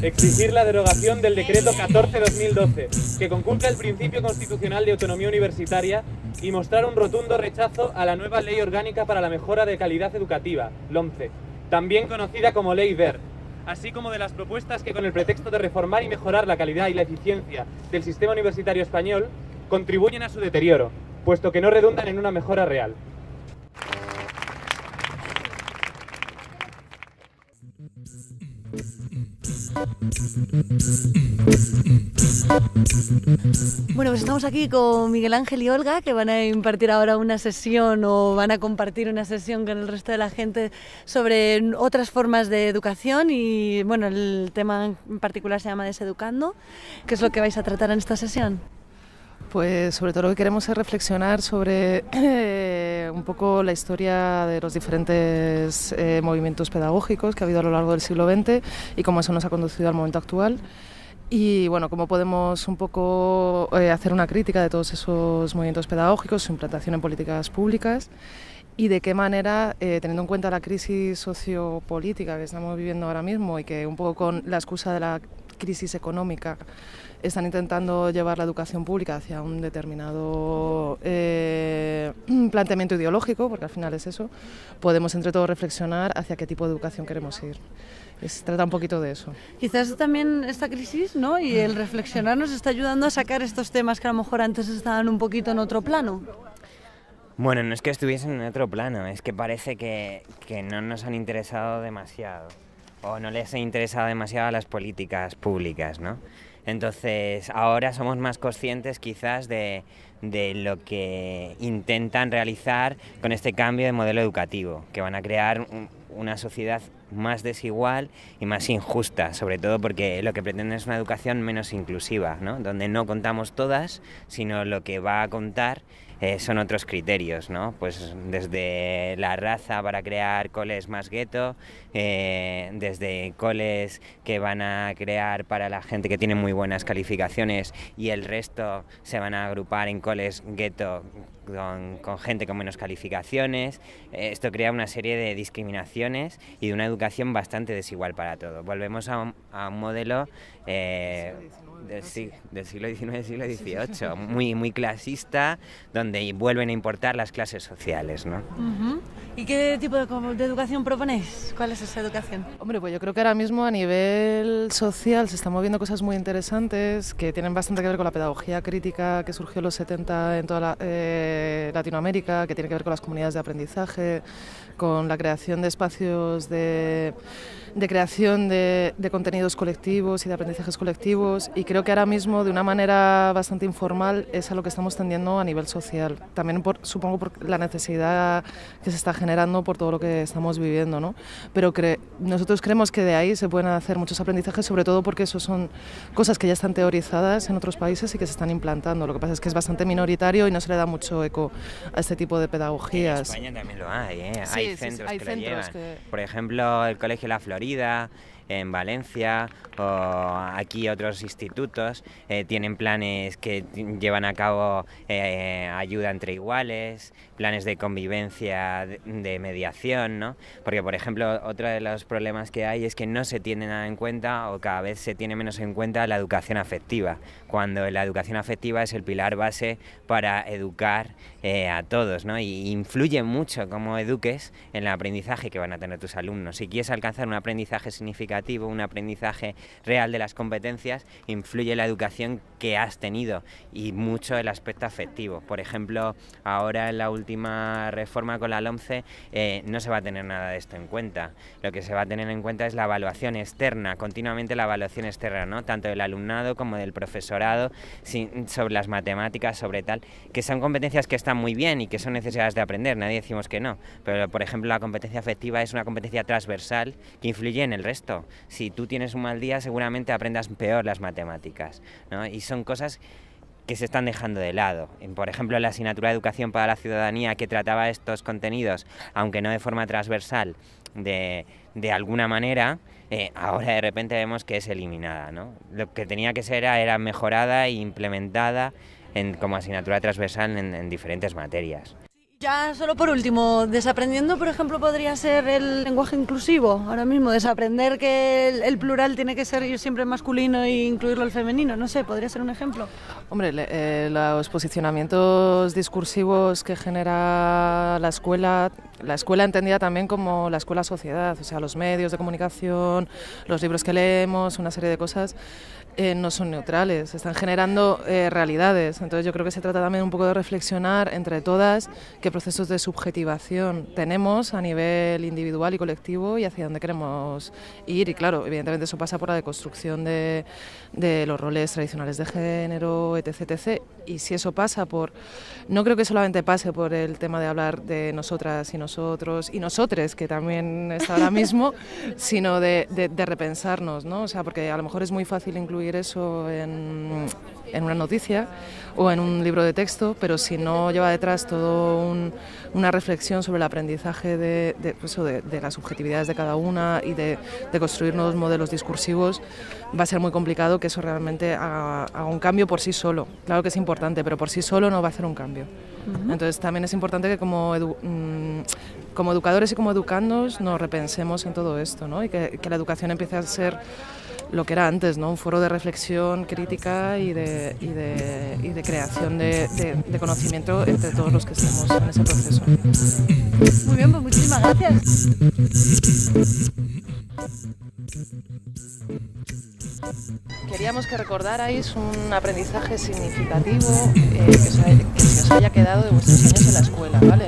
Exigir la derogación del Decreto 14/2012, que conculca el principio constitucional de autonomía universitaria, y mostrar un rotundo rechazo a la nueva Ley Orgánica para la Mejora de Calidad Educativa, LOMCE, también conocida como Ley Wert, así como de las propuestas que, con el pretexto de reformar y mejorar la calidad y la eficiencia del sistema universitario español, contribuyen a su deterioro, puesto que no redundan en una mejora real. Bueno, pues estamos aquí con Miguel Ángel y Olga, que van a impartir ahora una sesión o van a compartir una sesión con el resto de la gente sobre otras formas de educación y, bueno, el tema en particular se llama Deseducando. ¿Qué es lo que vais a tratar en esta sesión? Pues sobre todo lo que queremos es reflexionar sobre un poco la historia de los diferentes movimientos pedagógicos que ha habido a lo largo del siglo XX y cómo eso nos ha conducido al momento actual. Y bueno, cómo podemos un poco hacer una crítica de todos esos movimientos pedagógicos, su implantación en políticas públicas y de qué manera, teniendo en cuenta la crisis sociopolítica que estamos viviendo ahora mismo y que un poco con la excusa de la crisis económica están intentando llevar la educación pública hacia un determinado planteamiento ideológico, porque al final es eso, podemos entre todos reflexionar hacia qué tipo de educación queremos ir. Se trata un poquito de eso. Quizás también esta crisis, ¿no?, y el reflexionar nos está ayudando a sacar estos temas que a lo mejor antes estaban un poquito en otro plano. Bueno, no es que estuviesen en otro plano, es que parece que no nos han interesado demasiado, o no les ha interesado demasiado a las políticas públicas, ¿no? Entonces, ahora somos más conscientes quizás de lo que intentan realizar con este cambio de modelo educativo, que van a crear una sociedad más desigual y más injusta, sobre todo porque lo que pretenden es una educación menos inclusiva, ¿no?, donde no contamos todas, sino lo que va a contar son otros criterios, ¿no? Pues desde la raza para crear coles más gueto, desde coles que van a crear para la gente que tiene muy buenas calificaciones y el resto se van a agrupar en coles gueto con gente con menos calificaciones. Esto crea una serie de discriminaciones y de una educación bastante desigual para todo. Volvemos a un modelo del siglo XIX, siglo XVIII, muy clasista, donde vuelven a importar las clases sociales, ¿no? Uh-huh. ¿Y qué tipo de educación proponéis? ¿Cuál es esa educación? Hombre, pues yo creo que ahora mismo a nivel social se están moviendo cosas muy interesantes que tienen bastante que ver con la pedagogía crítica que surgió en los 70 en toda Latinoamérica, que tiene que ver con las comunidades de aprendizaje, con la creación de espacios de creación de contenidos colectivos y de aprendizajes colectivos, y creo que ahora mismo de una manera bastante informal es a lo que estamos tendiendo a nivel social, también supongo por la necesidad que se está generando por todo lo que estamos viviendo, ¿no? Pero nosotros creemos que de ahí se pueden hacer muchos aprendizajes, sobre todo porque eso son cosas que ya están teorizadas en otros países y que se están implantando. Lo que pasa es que es bastante minoritario y no se le da mucho eco a este tipo de pedagogías. En España también lo hay, ¿eh? Sí, hay centros hay que centros lo llevan. que... Por ejemplo, el Colegio La Florida, en Valencia, o aquí otros institutos tienen planes que llevan a cabo ayuda entre iguales, planes de convivencia, de mediación, ¿no? Porque, por ejemplo, otro de los problemas que hay es que no se tiene nada en cuenta, o cada vez se tiene menos en cuenta, la educación afectiva, cuando la educación afectiva es el pilar base para educar a todos, ¿no? Y influye mucho cómo eduques en el aprendizaje que van a tener tus alumnos. Si quieres alcanzar un aprendizaje significativo, un aprendizaje real de las competencias, influye la educación que has tenido y mucho el aspecto afectivo. Por ejemplo, ahora en la última reforma con la LOMCE no se va a tener nada de esto en cuenta. Lo que se va a tener en cuenta es la evaluación externa, continuamente la evaluación externa, ¿no?, tanto del alumnado como del profesorado, sobre las matemáticas, sobre tal, que son competencias que están muy bien y que son necesarias de aprender, nadie decimos que no, pero por ejemplo la competencia afectiva es una competencia transversal que influye en el resto. Si tú tienes un mal día, seguramente aprendas peor las matemáticas, ¿no? Y son cosas que se están dejando de lado. Por ejemplo, la asignatura de Educación para la Ciudadanía, que trataba estos contenidos, aunque no de forma transversal, de alguna manera, ahora de repente vemos que es eliminada, ¿no? Lo que tenía que ser era mejorada e implementada como asignatura transversal en diferentes materias. Ya solo por último, desaprendiendo, por ejemplo, podría ser el lenguaje inclusivo. Ahora mismo, desaprender que el plural tiene que ser siempre masculino e incluirlo el femenino. No sé, podría ser un ejemplo. Hombre, los posicionamientos discursivos que genera la escuela entendida también como la escuela sociedad, o sea, los medios de comunicación, los libros que leemos, una serie de cosas, no son neutrales, están generando realidades. Entonces yo creo que se trata también un poco de reflexionar entre todas qué procesos de subjetivación tenemos a nivel individual y colectivo y hacia dónde queremos ir. Y claro, evidentemente eso pasa por la deconstrucción de los roles tradicionales de género, etc, etc. Y si eso pasa por... No creo que solamente pase por el tema de hablar de nosotras y nosotros y nosotres, que también está ahora mismo, sino de repensarnos, ¿no? O sea, porque a lo mejor es muy fácil incluir eso en una noticia o en un libro de texto, pero si no lleva detrás todo una reflexión sobre el aprendizaje de las subjetividades de cada una y de construir nuevos modelos discursivos, va a ser muy complicado que eso realmente haga un cambio por sí solo. Claro que es importante, pero por sí solo no va a hacer un cambio. Entonces también es importante que como educadores y como educandos nos repensemos en todo esto, ¿no? Y que la educación empiece a ser lo que era antes, ¿no? Un foro de reflexión crítica y de creación de conocimiento entre todos los que estemos en ese proceso. Muy bien, pues muchísimas gracias. Queríamos que recordarais un aprendizaje significativo que se os haya quedado de vuestros años en la escuela, ¿vale?